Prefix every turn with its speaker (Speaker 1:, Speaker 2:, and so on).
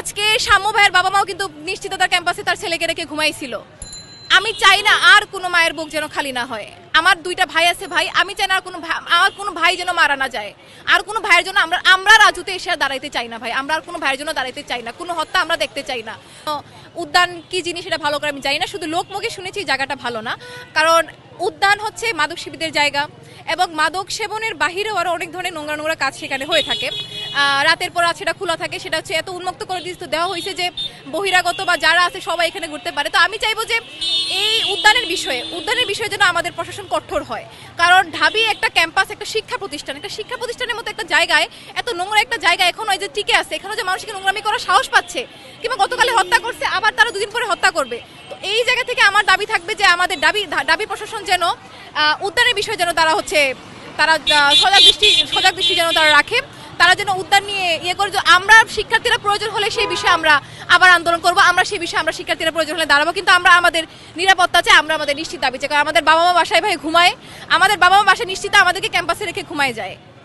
Speaker 1: আজকে সাম্য ভাইয়ের বাবা মাও কিন্তু নিশ্চিত তার ক্যাম্পাসে তার ছেলেকে রেখে ঘুমাইছিল। আমি চাই না আর কোনো মায়ের বুক যেন খালি না হয়। আমার দুইটা ভাই আছে ভাই, আমি চাই না আর কোনো ভাই যেন মারা না যায়। আর কোনো ভাইয়ের জন্য আমরা রাজুতে এসে দাঁড়াইতে চাই না ভাই। আমরা আর কোনো ভাইয়ের জন্য দাঁড়াইতে চাই না, কোনো হত্যা আমরা দেখতে চাই না। উদ্যান কি জিনিস এটা ভালো করে আমি জানি না, শুধু লোকমুখে শুনেছি জায়গাটা ভালো না। কারণ উদ্যান হচ্ছে মাদক সেবীদের জায়গা এবং মাদক সেবনের বাহিরেও আরও অনেক ধরনের নোংরা নোংরা কাজ সেখানে হয়ে থাকে। রাতের পর রাত সেটা খোলা থাকে, সেটা হচ্ছে এত উন্মুক্ত করে দেওয়া হয়েছে যে বহিরাগত বা যারা আছে সবাই এখানে ঘুরতে পারে। তো আমি চাইবো যে এই উদ্যানের বিষয়ে যেন আমাদের প্রশাসন কঠোর হয়। কারণ ঢাবি একটা ক্যাম্পাস, একটা শিক্ষা প্রতিষ্ঠানের মতো একটা জায়গায়, এত নোংরা একটা জায়গা এখনো যে টিকে আছে, এখনো যে মানুষকে নোংরামি করার সাহস পাচ্ছে, কিংবা গতকালে হত্যা করছে আবার তারা দুদিন পরে হত্যা করবে। তো এই জায়গা থেকে আমার দাবি থাকবে যে আমাদের দাবি প্রশাসন যেন উদ্যানের বিষয়ে যেন তারা সজাগ দৃষ্টি যেন তারা রাখে। তারা যেন উদ্যান নিয়ে করে, আমরা শিক্ষার্থীরা প্রয়োজন হলে সেই বিষয়ে আমরা আবার আন্দোলন করবো। আমরা সেই বিষয়ে শিক্ষার্থীরা প্রয়োজন হলে দাঁড়াবো, কিন্তু আমরা আমাদের নিরাপত্তা চাই, আমরা আমাদের নিশ্চিত দাবি চাই। কারণ আমাদের বাবা মা বাসায় ভাই ঘুমায়, আমাদের বাবা মা বাসায় নিশ্চিত আমাদেরকে ক্যাম্পাসে রেখে ঘুমায় যায়।